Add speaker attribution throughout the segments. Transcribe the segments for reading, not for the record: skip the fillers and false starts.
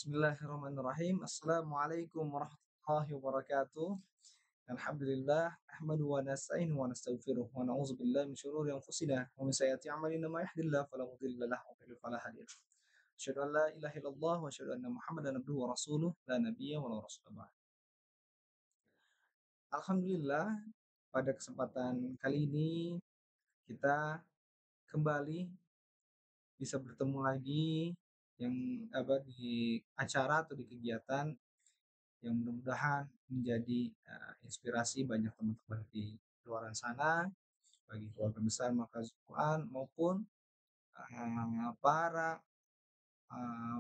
Speaker 1: Bismillahirrahmanirrahim. Assalamualaikum warahmatullahi wabarakatuh. Alhamdulillah, nahmaduhu wa nasta'inuhu wa nastaghfiruh wa na'udzu billahi min syururi anfusina wa min sayyiati a'malina may yahdihillahu fala mudilla lahu wa may yudlil fala hadiya lahu. Asyhadu an la ilaha illallah wa asyhadu anna Muhammadan abduhu wa rasuluh la nabiyya wa la rasula ba'd. Alhamdulillah, pada kesempatan kali ini kita kembali bisa bertemu lagi yang di acara atau di kegiatan yang mudah-mudahan menjadi, inspirasi banyak teman-teman di luaran sana, bagi keluarga besar Markazul Quran maupun, para,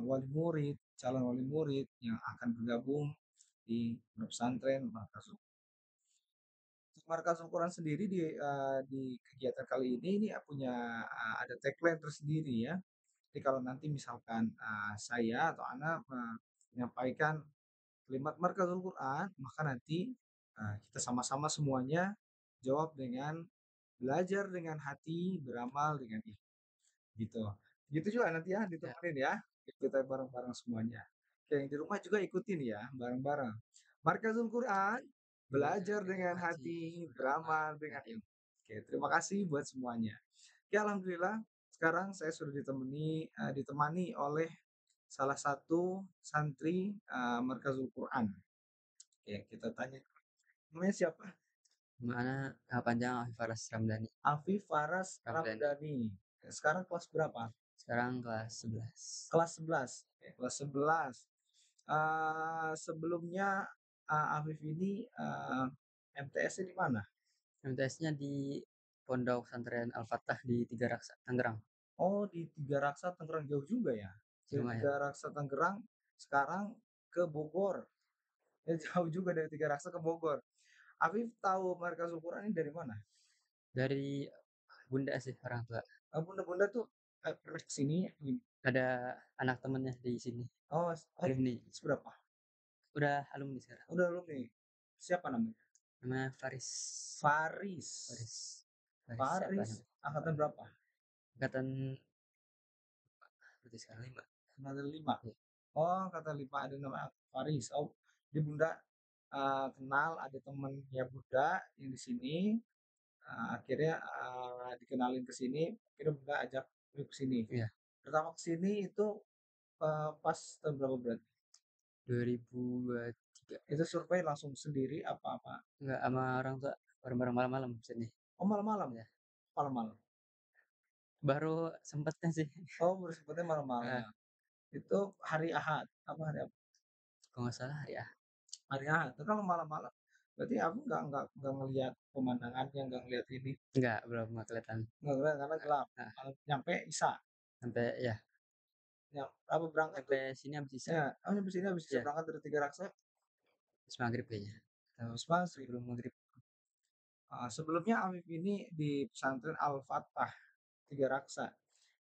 Speaker 1: wali murid, calon wali murid yang akan bergabung di pondok pesantren Markazul. Markazul Quran sendiri di kegiatan kali ini punya, ada tagline tersendiri ya. Jadi kalau nanti misalkan, saya atau Ana, menyampaikan kalimat markazul Quran, maka nanti, kita sama-sama semuanya jawab dengan belajar dengan hati, beramal dengan ikhlas, gitu. Gitu juga nanti ya,
Speaker 2: Ya,
Speaker 1: ditemenin ya, kita bareng-bareng semuanya. Oke, yang di rumah juga ikutin ya, bareng-bareng. Markazul Quran,
Speaker 2: belajar
Speaker 1: belajar
Speaker 2: dengan
Speaker 1: dengan
Speaker 2: hati,
Speaker 1: hati,
Speaker 2: beramal
Speaker 1: beramal
Speaker 2: dengan
Speaker 1: dengan
Speaker 2: ilmu.
Speaker 1: ilmu. Oke, terima kasih buat semuanya. Oke, alhamdulillah sekarang saya sudah ditemani oleh salah satu santri, Markazul Quran. Oke, kita tanya, namanya siapa?
Speaker 2: Gimana panjang Alfaras Ramdhani?
Speaker 1: Afif Faras
Speaker 2: Ramdhani.
Speaker 1: Ramdhani. Sekarang kelas berapa?
Speaker 2: Sekarang kelas 11.
Speaker 1: Kelas 11. Oke, kelas 11. Sebelumnya, Afif ini, MTS-nya di mana?
Speaker 2: MTS-nya di Pondok Pesantren Al-Fatah di Tiga Raksa, Tangerang.
Speaker 1: Oh, di Tiga Raksa, Tangerang, jauh juga ya? Dari
Speaker 2: Lumayan.
Speaker 1: Tiga Raksa, Tangerang, sekarang ke Bogor. Ya, jauh juga dari Tiga Raksa ke Bogor. Afif tahu Markazul Quran ini dari mana?
Speaker 2: Dari bunda sih, orang tua.
Speaker 1: Bunda-bunda tuh, pernah ke sini?
Speaker 2: Ada anak temennya di sini,
Speaker 1: Oh,
Speaker 2: alumni.
Speaker 1: seberapa?
Speaker 2: Udah alumni sekarang.
Speaker 1: Udah alumni. Siapa namanya?
Speaker 2: Namanya Faris.
Speaker 1: Faris.
Speaker 2: Faris. Faris siapa
Speaker 1: Faris,
Speaker 2: namanya?
Speaker 1: angkatan berapa?
Speaker 2: Angkatan berarti sekarang 5.
Speaker 1: Angkatan 5.
Speaker 2: Ya.
Speaker 1: Oh, angkatan 5 ada nama Faris. Oh, jadi Bunda, kenal ada temennya Bunda yang di sini, akhirnya, dikenalin ke sini, akhirnya Bunda ajak yuk ke sini.
Speaker 2: Iya,
Speaker 1: Pertama ke sini itu, pas tahun berapa berarti?
Speaker 2: 2023.
Speaker 1: Itu survei langsung sendiri apa-apa?
Speaker 2: Enggak, sama orang tua bareng-bareng malam-malam sini.
Speaker 1: Oh, malam-malam?
Speaker 2: Ya.
Speaker 1: Malam-malam?
Speaker 2: Baru sempetnya sih.
Speaker 1: Oh, baru sempatnya
Speaker 2: Heeh,
Speaker 1: malam-malam. Itu hari Ahad, apa hari apa?
Speaker 2: kalau nggak salah hari Ahad.
Speaker 1: Hari Ahad. Tapi kalau malam-malam, berarti aku nggak ngelihat pemandangannya, nggak ngelihat ini,
Speaker 2: Belum kelihatan.
Speaker 1: nggak ngelihat karena gelap.
Speaker 2: Nah,
Speaker 1: Nyampe Isya,
Speaker 2: sampai ya,
Speaker 1: apa berangkat tuh?
Speaker 2: sampai sini habis Isya.
Speaker 1: Ya, nyampe sini habis Isya
Speaker 2: Iya,
Speaker 1: berangkat dari Tiga Raksa,
Speaker 2: habis maghrib kayaknya. Atau
Speaker 1: habis maghrib.
Speaker 2: sebelum maghrib.
Speaker 1: Sebelumnya Afif ini di pesantren Al-Fatah Tiga Raksa.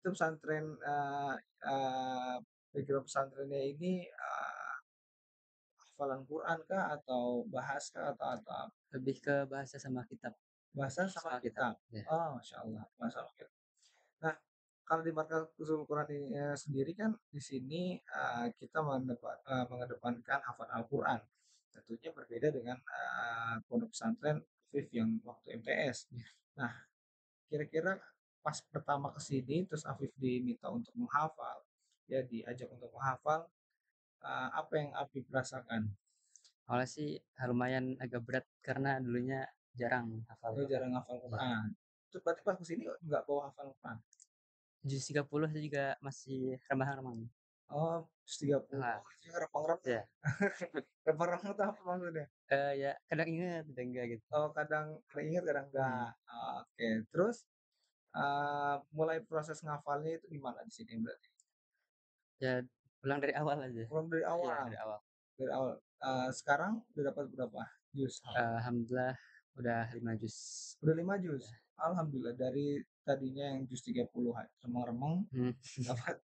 Speaker 1: Itu pesantren, background pesantrennya ini, hafalan Quran kah atau bahas kah atau apa?
Speaker 2: Lebih ke bahasa sama kitab.
Speaker 1: Bahasa sama
Speaker 2: Sama kitab.
Speaker 1: kitab?
Speaker 2: Ya.
Speaker 1: Oh, masya Allah, bahasa sama kitab. Nah, kalau di Markazuul Quran ini, sendiri kan di sini, kita mengedepankan hafal Al-Quran. Tentunya berbeda dengan, pondok pesantren Afif yang waktu MTS.
Speaker 2: Ya.
Speaker 1: Nah, kira-kira pas pertama ke sini terus Afif diminta untuk menghafal, ya diajak untuk menghafal, apa yang Afif rasakan?
Speaker 2: Awalnya sih lumayan agak berat karena dulunya jarang hafal
Speaker 1: Oh,
Speaker 2: Quran.
Speaker 1: jarang hafal
Speaker 2: Ya.
Speaker 1: Quran. Terus berarti pas ke sini nggak bawa hafal Quran?
Speaker 2: Juz 30 saya juga masih remang-remang.
Speaker 1: Oh, 130.
Speaker 2: Nah,
Speaker 1: Oh, itu rempang-rempang.
Speaker 2: ya.
Speaker 1: Rempang-rempang itu apa maksudnya?
Speaker 2: Ya kadang ingat, kadang enggak gitu.
Speaker 1: Oh, kadang kadang ingat, kadang
Speaker 2: Hmm.
Speaker 1: enggak. Oke. Terus, mulai proses ngafalnya itu gimana di sini berarti?
Speaker 2: Ya pulang dari awal aja.
Speaker 1: Pulang dari
Speaker 2: Iya,
Speaker 1: awal?
Speaker 2: dari awal.
Speaker 1: Dari awal. Sekarang udah dapat berapa juz hafal?
Speaker 2: Alhamdulillah udah 5 juz.
Speaker 1: Udah 5 juz?
Speaker 2: Ya.
Speaker 1: Alhamdulillah, dari tadinya yang juz 30 remeng-remeng,
Speaker 2: Hmm.
Speaker 1: dapat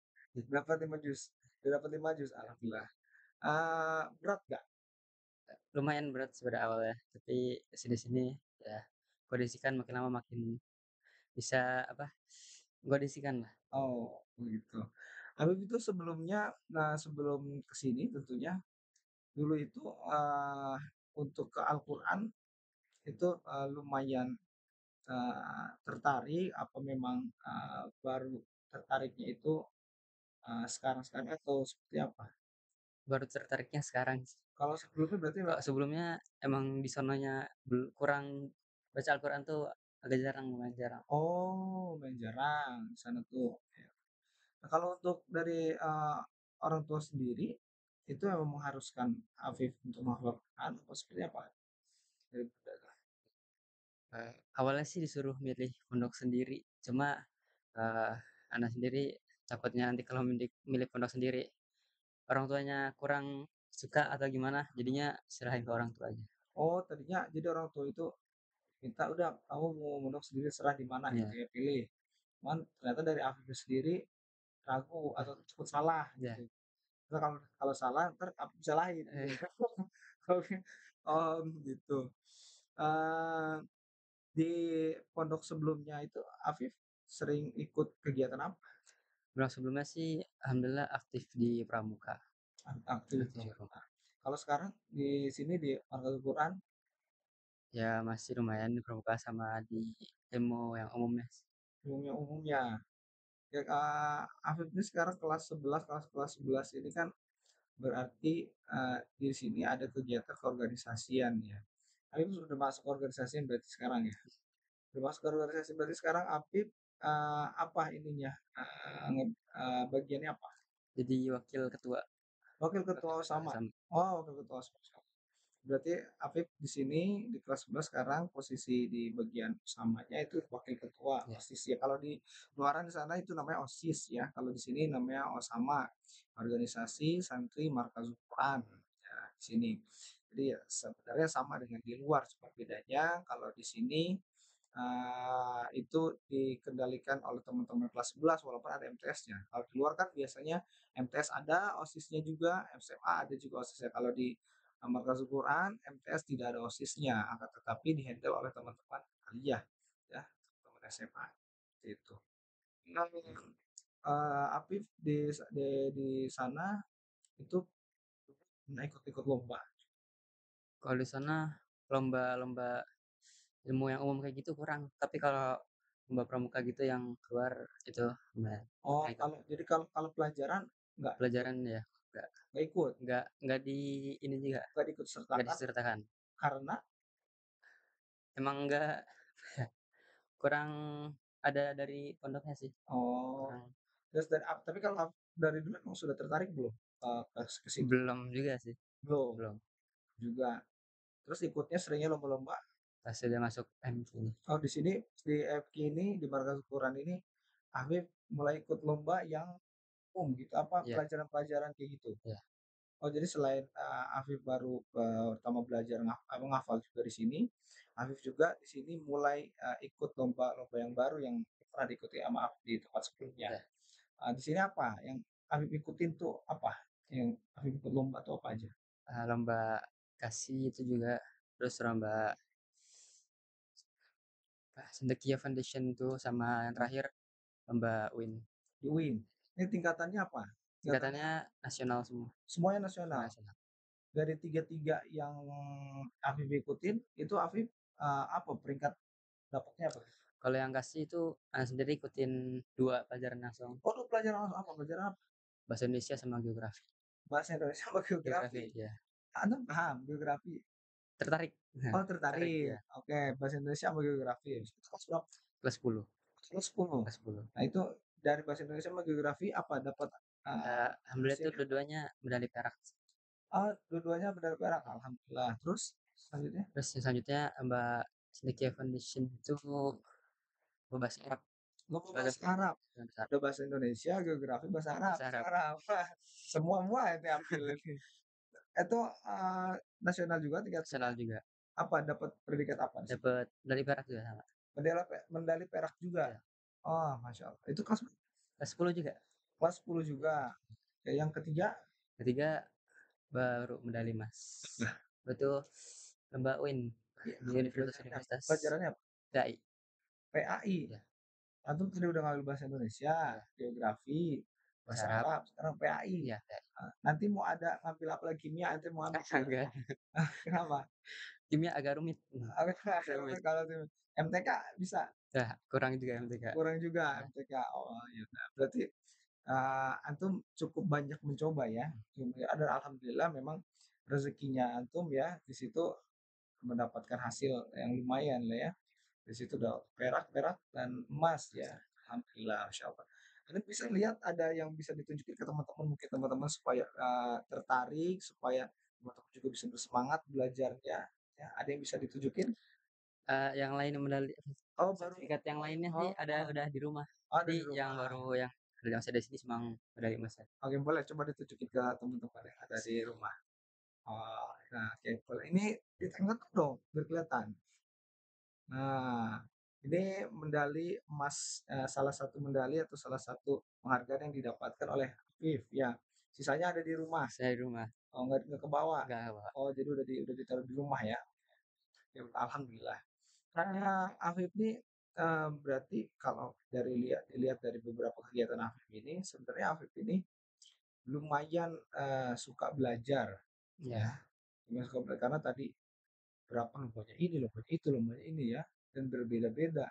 Speaker 1: dapat 5 juz. Udah dapat 5 juz, alhamdulillah. Berat nggak?
Speaker 2: Lumayan berat sih pada awalnya, tapi sini-sini ya kondisikan makin lama makin bisa apa, kondisikan lah.
Speaker 1: Oh, begitu. Habib itu sebelumnya sebelum ke sini tentunya, dulu itu, untuk ke Al-Qur'an itu, lumayan, tertarik apa memang, baru tertariknya itu, sekarang-sekarang atau seperti apa?
Speaker 2: Baru tertariknya sekarang sih.
Speaker 1: Kalau sebelumnya berarti
Speaker 2: Kalau
Speaker 1: memang
Speaker 2: sebelumnya emang di sononya kurang baca Al-Quran tuh agak jarang, lumayan jarang.
Speaker 1: oh, main jarang di sana tuh. Nah, kalau untuk dari, orang tua sendiri, itu memang mengharuskan Afif untuk menghafal Quran atau seperti apa? Dari keluarga?
Speaker 2: Awalnya sih disuruh milih pondok sendiri, cuma, eee, ana sendiri takutnya nanti kalau milih pondok sendiri, orang tuanya kurang suka atau gimana, jadinya serahin ke orang tua aja.
Speaker 1: Oh, tadinya jadi orang tua itu minta, "Udah kamu mau mondok sendiri serah di mana," gitu
Speaker 2: Iya,
Speaker 1: ya, "pilih." Cuman ternyata dari Afifnya sendiri ragu atau takut salah
Speaker 2: iya,
Speaker 1: gitu. Karena kalau kalau salah entar Afif disalahin gitu
Speaker 2: eh,
Speaker 1: ya. Oke, gitu. Eee, di pondok sebelumnya itu Afif sering ikut kegiatan apa?
Speaker 2: bilang sebelumnya sih alhamdulillah aktif di pramuka,
Speaker 1: Aktif
Speaker 2: aktif di pramuka.
Speaker 1: kalau sekarang di sini di Markatul Quran,
Speaker 2: Ya masih lumayan di pramuka sama di ilmu yang umumnya sih.
Speaker 1: umumnya. Ya, Afif ini sekarang kelas 11 ini kan berarti, di sini ada kegiatan keorganisasian ya. Afif sudah masuk organisasian berarti sekarang ya? Sudah masuk organisasi berarti sekarang Afif, apa ininya, bagiannya apa?
Speaker 2: Jadi wakil ketua
Speaker 1: Wakil
Speaker 2: wakil
Speaker 1: ketua
Speaker 2: ketua
Speaker 1: OSAMA?
Speaker 2: sama
Speaker 1: Oh, wakil ketua OSAMA. Berarti Afif di sini di kelas 11 sekarang posisi di bagian usamanya itu wakil ketua
Speaker 2: ya.
Speaker 1: OSIS ya. Kalau di luaran di sana itu namanya OSIS ya. Kalau di sini namanya OSAMA, Organisasi Santri Markazul Quran. Ya, di sini. Jadi ya sebenarnya sama dengan di luar, cuma bedanya kalau di sini itu dikendalikan oleh teman-teman kelas 11 walaupun ada MTS-nya. Kalau di luar kan biasanya MTS ada, OSIS-nya juga, SMA ada juga OSIS-nya. Kalau di Markazul Quran, MTS tidak ada OSIS-nya, akan tetapi di-handle oleh teman-teman aliyah, ya, teman SMA, seperti itu. Nah, Apif di sana itu pernah ikut-ikut lomba.
Speaker 2: Kalau di sana lomba-lomba ilmu yang umum kayak gitu kurang, tapi kalau lomba pramuka gitu yang keluar itu lumayan
Speaker 1: Oh,
Speaker 2: pernah ikut.
Speaker 1: kalau jadi kalau kalau pelajaran nggak ikut
Speaker 2: Pelajaran ya nggak
Speaker 1: nggak ikut
Speaker 2: nggak di ini juga,
Speaker 1: nggak ikut
Speaker 2: nggak
Speaker 1: sertakan
Speaker 2: disertakan.
Speaker 1: karena
Speaker 2: Emang nggak kurang ada dari pondoknya sih,
Speaker 1: oh,
Speaker 2: kurang
Speaker 1: terus tapi kalau dari dulu emang sudah tertarik belum, ke situ?
Speaker 2: belum juga sih,
Speaker 1: Belum
Speaker 2: belum.
Speaker 1: juga. Terus ikutnya seringnya lomba-lomba.
Speaker 2: Pas udah masuk MT ini.
Speaker 1: Oh, di sini di FK ini, di Markas Ukuran ini, Habib mulai ikut lomba yang umum gitu, apa
Speaker 2: Iya,
Speaker 1: pelajaran-pelajaran kayak gitu?
Speaker 2: iya.
Speaker 1: Oh, jadi selain, Afif baru, pertama belajar menghafal juga di sini, Afif juga di sini mulai, ikut lomba-lomba yang baru yang pernah diikuti sama Afif di tempat sebelumnya.
Speaker 2: Iya,
Speaker 1: Di sini apa yang Afif ikutin tuh apa? Yang Afif ikut lomba tuh apa aja?
Speaker 2: lomba kasih itu juga, terus lomba apa, Cendekia Foundation tuh sama yang terakhir lomba UIN.
Speaker 1: Di UIN. Ini tingkatannya apa? Tingkatannya
Speaker 2: Tingkatannya nasional semua,
Speaker 1: semuanya
Speaker 2: semua
Speaker 1: nasional?
Speaker 2: nasional.
Speaker 1: Dari tiga-tiga yang Afif ikutin, itu Afif, apa peringkat dapatnya apa?
Speaker 2: Kalau yang kasih itu ana sendiri ikutin 2 pelajaran langsung,
Speaker 1: Oh, lu pelajaran apa? Pelajaran apa?
Speaker 2: bahasa Indonesia sama geografi.
Speaker 1: Bahasa Indonesia sama geografi?
Speaker 2: Geografi ya,
Speaker 1: Anda paham geografi?
Speaker 2: tertarik. Nah,
Speaker 1: Oh,
Speaker 2: tertarik
Speaker 1: tertarik.
Speaker 2: ya,
Speaker 1: Oke, bahasa Indonesia sama geografi. Itu kelas berapa?
Speaker 2: kelas 10,
Speaker 1: Kelas 10.
Speaker 2: kelas 10.
Speaker 1: Nah, itu dari bahasa Indonesia sama geografi apa dapat,
Speaker 2: Alhamdulillah itu
Speaker 1: hasilnya apa?
Speaker 2: dua-duanya medali perak.
Speaker 1: Oh, dua-duanya benar perak, alhamdulillah. Terus selanjutnya?
Speaker 2: Terus yang selanjutnya lomba Cendekia Foundation itu bahasa Arab,
Speaker 1: Lomba
Speaker 2: bahasa
Speaker 1: bahasa Arab.
Speaker 2: bahasa Arab,
Speaker 1: Ada bahasa Indonesia, geografi, bahasa Arab.
Speaker 2: bahasa
Speaker 1: Bahasa
Speaker 2: Arab.
Speaker 1: Arab. Wah, semua ente ambil ini. Itu, nasional juga tingkat
Speaker 2: Nasional juga,
Speaker 1: apa, dapat predikat apa di situ?
Speaker 2: dapat medali perak juga sama.
Speaker 1: Medali perak juga?
Speaker 2: Ya,
Speaker 1: Oh, masya Allah. Itu kelas
Speaker 2: kelas 10 juga.
Speaker 1: kelas 10 juga. Ya, yang ketiga,
Speaker 2: Ketiga baru medali emas. Itu lomba UIN
Speaker 1: iya,
Speaker 2: di
Speaker 1: pelajarannya apa?
Speaker 2: universitas-universitas
Speaker 1: Pelajarannya apa?
Speaker 2: DAI.
Speaker 1: PAI.
Speaker 2: Ya,
Speaker 1: Antum tadi udah ngambil bahasa Indonesia,
Speaker 2: ya.
Speaker 1: geografi,
Speaker 2: bahasa
Speaker 1: bahasa
Speaker 2: Arab,
Speaker 1: Arab, sekarang PAI.
Speaker 2: iya kayak
Speaker 1: Nanti mau ada ngambil apa lagi kimia, ente mau ambil kimia?
Speaker 2: enggak,
Speaker 1: Kenapa?
Speaker 2: kimia agak rumit, rumit.
Speaker 1: Kalau di MTK bisa?
Speaker 2: Nah, kurang juga MTK.
Speaker 1: Kurang juga
Speaker 2: Nah,
Speaker 1: MTK. Oh, ya udah. Berarti, antum cukup banyak mencoba ya? Ada alhamdulillah memang rezekinya antum ya, di situ mendapatkan hasil yang lumayan lah ya. Di situ udah perak dan emas ya, alhamdulillah, masyaallah. Anda bisa lihat ada yang bisa ditunjukin ke teman-teman, mungkin teman-teman supaya, tertarik, supaya teman-teman juga bisa bersemangat belajarnya, ya, ada yang bisa ditunjukin?
Speaker 2: yang lain medali
Speaker 1: Oh, baru
Speaker 2: sertifikat yang lainnya sih
Speaker 1: oh,
Speaker 2: ada udah di rumah.
Speaker 1: ada
Speaker 2: Jadi
Speaker 1: di
Speaker 2: yang
Speaker 1: rumah.
Speaker 2: baru yang masih ada di sini cuma medali emas ya.
Speaker 1: Oke, boleh coba ditunjukin ke teman-teman yang ada di rumah. Oh, nah, oke, boleh. Ini di tengah tuh dong, biar kelihatan. Nah, ini medali emas, salah satu medali atau salah satu penghargaan yang didapatkan oleh Afif, ya. Sisanya ada di rumah,
Speaker 2: Saya di rumah,
Speaker 1: oh nggak kebawa?
Speaker 2: enggak Pak.
Speaker 1: Oh, jadi udah ditaruh di rumah ya? Ya alhamdulillah. Karena Afif nih, berarti kalau dilihat dari beberapa kegiatan Afif ini, sebenarnya Afif ini lumayan, suka belajar, ya.
Speaker 2: Iya,
Speaker 1: Lumayan suka belajar karena tadi berapa lombanya ini, lombanya itu, lombanya ini ya, dan berbeda-beda.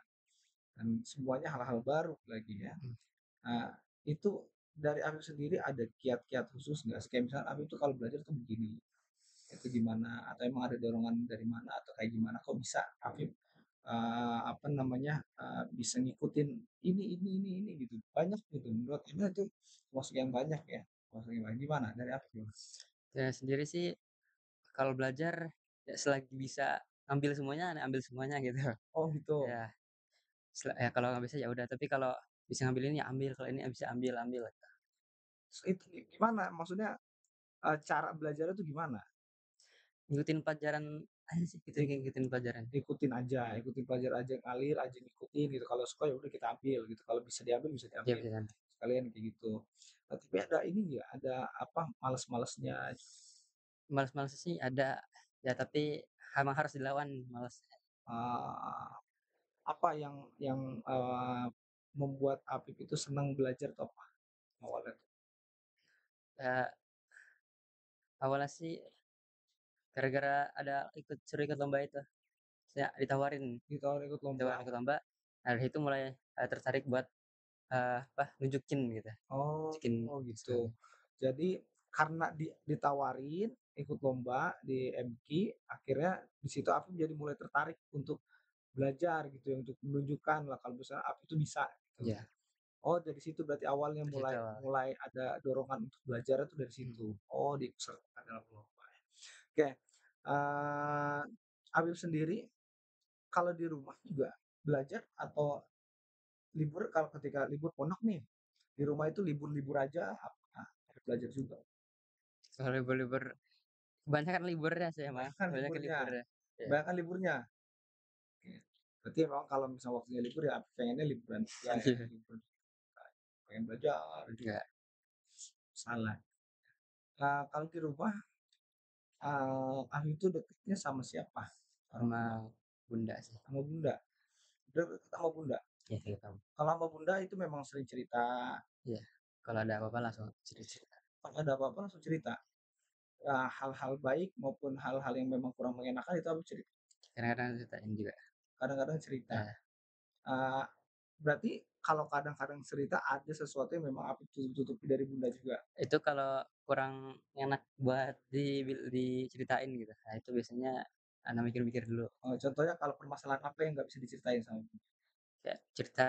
Speaker 1: Dan semuanya hal-hal baru lagi ya.
Speaker 2: mhm.
Speaker 1: Nah, itu dari Afif sendiri ada kiat-kiat khusus nggak sih? Kayak misalnya Afif tuh kalau belajar tuh begini, itu gimana? Atau emang ada dorongan dari mana? Atau kayak gimana? Kok bisa Afif apa namanya bisa ngikutin ini gitu? Banyak gitu. Menurut Anda itu termasuk yang banyak ya? Termasuk yang banyak. Gimana? Dari Afif gimana?
Speaker 2: Saya sendiri sih kalau belajar ya selagi bisa ambil semuanya gitu.
Speaker 1: Oh gitu.
Speaker 2: Ya, ya kalau nggak bisa ya udah, tapi kalau bisa ngambil ini ya ambil, kalau ini bisa ambil ambil.
Speaker 1: Itu gimana? Maksudnya cara belajarnya tuh gimana?
Speaker 2: Ngikutin pelajaran aja sih, gitu,
Speaker 1: Ik-
Speaker 2: ngikutin pelajaran.
Speaker 1: ikutin pelajar aja, ngalir aja ngikutin gitu. Kalau suka ya udah kita ambil gitu. Kalau bisa
Speaker 2: Iya
Speaker 1: diambil.
Speaker 2: bisa.
Speaker 1: Sekalian kayak gitu. Tapi ada ini nggak? Ada apa? Males-malesnya.
Speaker 2: Males-males sih ada, ya tapi emang harus dilawan males.
Speaker 1: eh, apa yang membuat Apip itu senang belajar tuh apa awalnya tuh?
Speaker 2: Ya awalnya sih gara-gara suruh ikut lomba itu, saya
Speaker 1: Ditawarin ikut lomba.
Speaker 2: ditawarin ikut lomba, nah dari situ mulai, tertarik buat, apa, nunjukin gitu,
Speaker 1: Oh,
Speaker 2: nunjukin
Speaker 1: oh gitu.
Speaker 2: hasilnya.
Speaker 1: Jadi karena ditawarin ikut lomba di MQ, akhirnya di situ Apip jadi mulai tertarik untuk belajar gitu ya, untuk menunjukkan lah kalau misalnya Apip itu bisa gitu.
Speaker 2: Iya,
Speaker 1: Oh dari situ berarti awalnya
Speaker 2: dari situ
Speaker 1: mulai
Speaker 2: awalnya.
Speaker 1: mulai ada dorongan untuk belajar itu dari
Speaker 2: Mhm.
Speaker 1: situ. Oh diikutsertakan dalam lomba. Oke, Habib sendiri kalau di rumah juga belajar atau libur kalau ketika libur pondok nih, di rumah itu libur-libur aja apa belajar juga?
Speaker 2: Kalau libur-libur kebanyakan liburnya sih emang,
Speaker 1: Kebanyakan
Speaker 2: kebanyakan
Speaker 1: liburnya
Speaker 2: liburnya. Iya.
Speaker 1: kebanyakan liburnya? Oke. Berarti memang kalau misal waktunya libur ya pengennya liburan juga ya,
Speaker 2: Iya.
Speaker 1: libur pengen belajar juga,
Speaker 2: Enggak,
Speaker 1: salah. Kalau di rumah, Habib itu deketnya sama siapa? Orang
Speaker 2: sama
Speaker 1: tua?
Speaker 2: bunda sih.
Speaker 1: Sama bunda? Deket sama bunda?
Speaker 2: Iya kayak tahu.
Speaker 1: Kalau sama bunda itu memang sering cerita,
Speaker 2: Iya, kalau ada apa-apa langsung cerita-cerita.
Speaker 1: kalau ada apa-apa langsung cerita. Hal-hal baik maupun hal-hal yang memang kurang mengenakan itu aku cerita,
Speaker 2: Kadang-kadang ceritain juga.
Speaker 1: kadang-kadang cerita.
Speaker 2: Ya,
Speaker 1: Eee, Berarti kalau kadang-kadang cerita ada sesuatu yang memang aku tutup-tutupi dari bunda juga?
Speaker 2: itu kalau kurang enak buat diceritain gitu, nah itu biasanya ana mikir-mikir dulu,
Speaker 1: Contohnya kalau permasalahan apa yang nggak bisa diceritain sama bunda?
Speaker 2: kayak cerita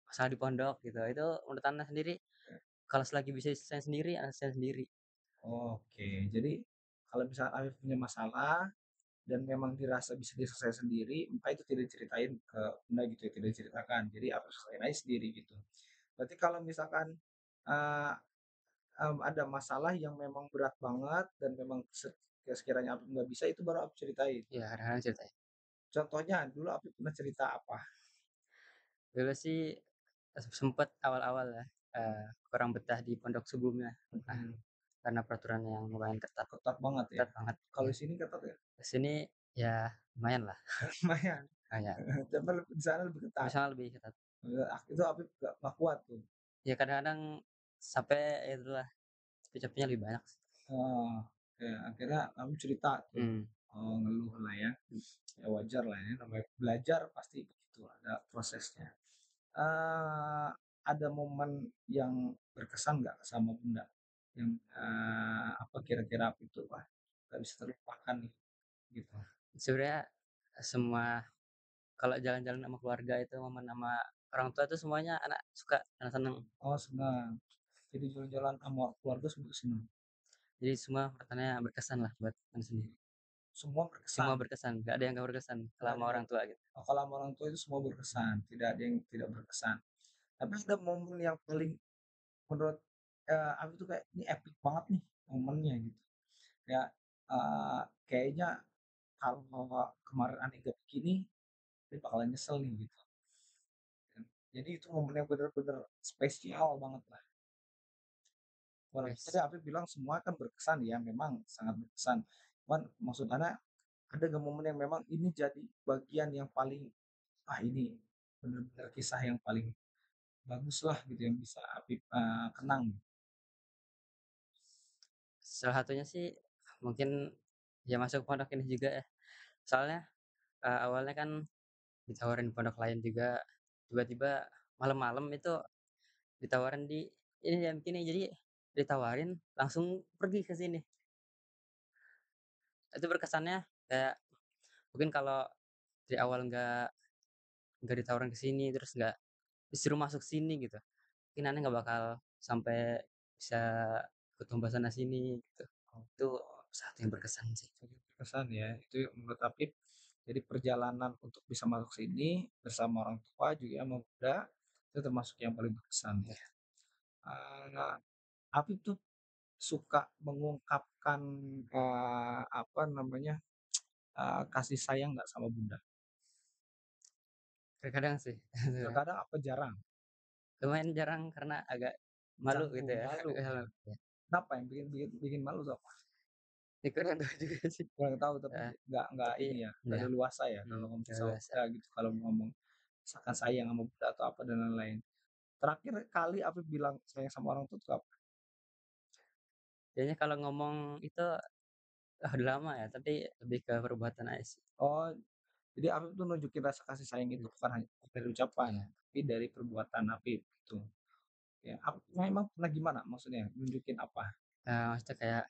Speaker 2: masalah di pondok gitu, itu menurut ana sendiri kalau selagi bisa diselesain sendiri, ana selesaiin sendiri.
Speaker 1: Oke, jadi kalau misalnya Afif punya masalah dan memang dirasa bisa diselesaikan sendiri, maka itu tidak diceritain ke bunda gitu ya, tidak diceritakan. Jadi Afif selesaiin aja sendiri gitu. Berarti kalau misalkan, eee ada masalah yang memang berat banget dan memang sekiranya Apip nggak bisa itu baru Apip ceritain.
Speaker 2: Iya kadang-kadang ceritain.
Speaker 1: Contohnya dulu Apip pernah cerita apa?
Speaker 2: Dulu sih, sempet awal-awal ya, kurang betah di pondok sebelumnya, pernah,
Speaker 1: Mhm,
Speaker 2: karena peraturan yang lumayan ketat,
Speaker 1: ketat banget ya?
Speaker 2: ketat banget,
Speaker 1: Kalau
Speaker 2: iya.
Speaker 1: di sini ketat ya?
Speaker 2: Ke sini ya lumayanlah,
Speaker 1: Lumayan,
Speaker 2: lumayan,
Speaker 1: tapi di sana lebih
Speaker 2: tapi
Speaker 1: ketat.
Speaker 2: sana lebih ketat.
Speaker 1: Itu Apip nggak kuat tuh.
Speaker 2: Ya kadang-kadang sampai itulah capek-capeknya lebih banyak sih.
Speaker 1: Oh, oke, akhirnya kamu cerita tuh,
Speaker 2: Mmm,
Speaker 1: ngeluh lah ya. Ya wajar lah ya, namanya belajar pasti begitu, ada prosesnya. Eee, ada momen yang berkesan nggak sama Bunda? Yang, apa kira-kira apa itu, wah nggak bisa terlupakan nih, gitu?
Speaker 2: sebenarnya semua kalau jalan-jalan sama keluarga itu momen sama orang tua itu semuanya anak suka, anak seneng.
Speaker 1: Oh senang, jadi jalan-jalan sama keluarga juga senang?
Speaker 2: Jadi semua pertanyaan berkesan lah buat anak sendiri.
Speaker 1: Semua
Speaker 2: Semua
Speaker 1: berkesan?
Speaker 2: berkesan, nggak ada yang nggak berkesan kalau
Speaker 1: Nggak ada
Speaker 2: sama
Speaker 1: yang
Speaker 2: orang tua gitu.
Speaker 1: kalau sama orang tua itu semua berkesan, tidak ada yang tidak berkesan. Tapi ada momen yang paling menurut, aku tuh kayak, ini epic banget nih momennya gitu. Ya, kayaknya kalau kemarin aneh gak begini, dia bakalan nyesel nih gitu kan. Jadi itu momen yang bener-bener spesial banget lah. Walaupun tadi
Speaker 2: Wes,
Speaker 1: Afif bilang semua kan berkesan ya, memang sangat berkesan. Cuman maksud Ana, ada nggak momen yang memang ini jadi bagian yang paling, ah ini bener-bener kisah yang paling bagus lah gitu yang bisa Afif, kenang.
Speaker 2: salah satunya sih mungkin ya masuk pondok ini juga ya. Soalnya, awalnya kan ditawarin pondok lain juga, tiba-tiba malam-malam itu ditawarin di ini jam segini, jadi ditawarin langsung pergi ke sini. Itu berkesannya kayak mungkin kalau di awal nggak ditawarin ke sini, terus nggak disuruh masuk sini gitu, mungkin aneh nggak bakal sampai bisa ketemu sana sini gitu. Itu
Speaker 1: Oh,
Speaker 2: satu yang berkesan sih.
Speaker 1: sangat berkesan ya, itu menurut Afif, jadi perjalanan untuk bisa masuk sini bersama orang tua juga sama Bunda, itu termasuk yang paling berkesan ya.
Speaker 2: Iya,
Speaker 1: Afif tuh suka mengungkapkan, apa namanya, kasih sayang nggak sama Bunda?
Speaker 2: terkadang sih.
Speaker 1: Terkadang apa jarang?
Speaker 2: Lumayan jarang karena agak malu gitu
Speaker 1: Canggung,
Speaker 2: ya.
Speaker 1: malu ya?
Speaker 2: Ya,
Speaker 1: Kenapa yang bikin bikin bikin malu tuh apa?
Speaker 2: ya kurang tahu juga sih.
Speaker 1: Kurang tahu tapi
Speaker 2: Heeh,
Speaker 1: nggak
Speaker 2: tapi
Speaker 1: ini ya, nggak
Speaker 2: ya,
Speaker 1: leluasa ya kalau ngomong
Speaker 2: nggak
Speaker 1: sama
Speaker 2: luas.
Speaker 1: Bunda gitu, kalau ngomong misalkan sayang sama Bunda atau apa dan lain-lain. Terakhir kali Afif bilang sayang sama orang tuh kapan?
Speaker 2: Kayaknya kalau ngomong itu, udah lama ya, tapi lebih ke perbuatan aja sih.
Speaker 1: Oh, jadi Afif tuh nunjukin rasa kasih sayang itu
Speaker 2: Iya,
Speaker 1: bukan hanya dari ucapan,
Speaker 2: iya,
Speaker 1: tapi dari perbuatan Afif gitu. Ya, emang pernah gimana maksudnya? Nunjukin apa?
Speaker 2: maksudnya kayak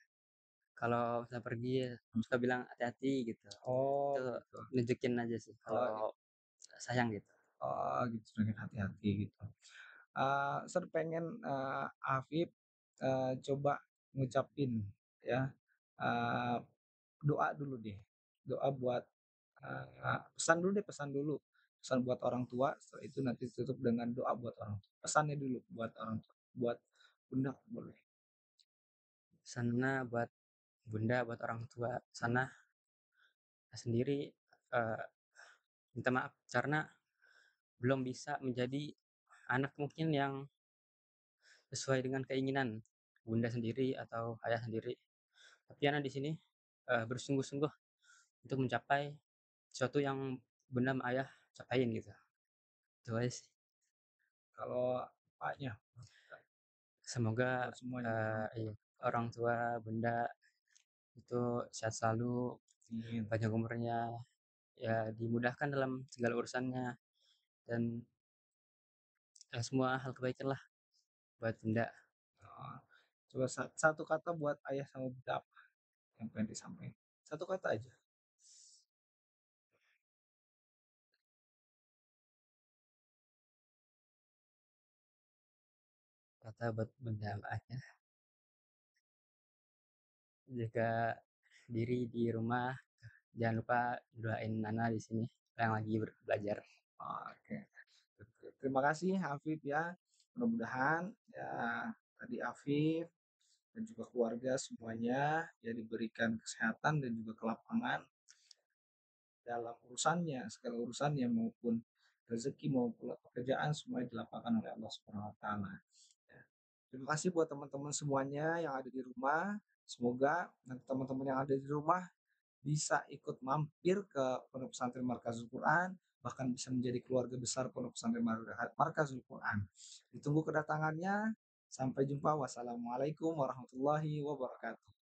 Speaker 2: kalau misalnya pergi suka bilang hati-hati gitu.
Speaker 1: Oh
Speaker 2: Itu
Speaker 1: gitu.
Speaker 2: nunjukin aja sih
Speaker 1: Oh
Speaker 2: kalau sayang gitu.
Speaker 1: oh gitu, dengan hati-hati gitu. Saya pengen, Afif, coba ngucapin ya, eee, doa dulu deh, doa buat, pesan dulu deh, pesan dulu. Pesan buat orang tua, setelah itu nanti tutup dengan doa buat orang tua. Pesannya dulu buat orang tua, buat Bunda boleh.
Speaker 2: Sana buat bunda, buat orang tua sana sendiri, eee, minta maaf karena belum bisa menjadi anak mungkin yang sesuai dengan keinginan bunda sendiri atau ayah sendiri. Tapi anak di sini, bersungguh-sungguh untuk mencapai sesuatu yang bunda sama ayah capain gitu. Itu aja sih.
Speaker 1: Kalau Kakaknya,
Speaker 2: Semoga,
Speaker 1: buat semuanya, buat orang tua.
Speaker 2: iya, orang tua, bunda itu sehat selalu,
Speaker 1: Amin.
Speaker 2: panjang umurnya, ya dimudahkan dalam segala urusannya, dan, semua hal kebaikan lah buat bunda.
Speaker 1: Heeh. Coba satu kata buat ayah sama bunda apa yang pengen disampaikan? Satu kata aja.
Speaker 2: Kata buat bunda sama ayah, jaga diri di rumah, jangan lupa doain Nana di sini yang lagi belajar.
Speaker 1: Oke. Terima kasih Afif ya. Mudah-mudahan ya tadi Afif dan juga keluarga semuanya ya diberikan kesehatan dan juga kelapangan dalam urusannya, segala urusannya maupun rezeki maupun pekerjaan semuanya dilapangkan oleh Allah Subhanahu wa taala. Ya. Terima kasih buat teman-teman semuanya yang ada di rumah. Semoga nanti teman-teman yang ada di rumah bisa ikut mampir ke Pondok Pesantren Markazul Quran, bahkan bisa menjadi keluarga besar Pondok Pesantren Markazul Quran. Ditunggu kedatangannya. Sampai jumpa. Wassalamualaikum warahmatullahi wabarakatuh.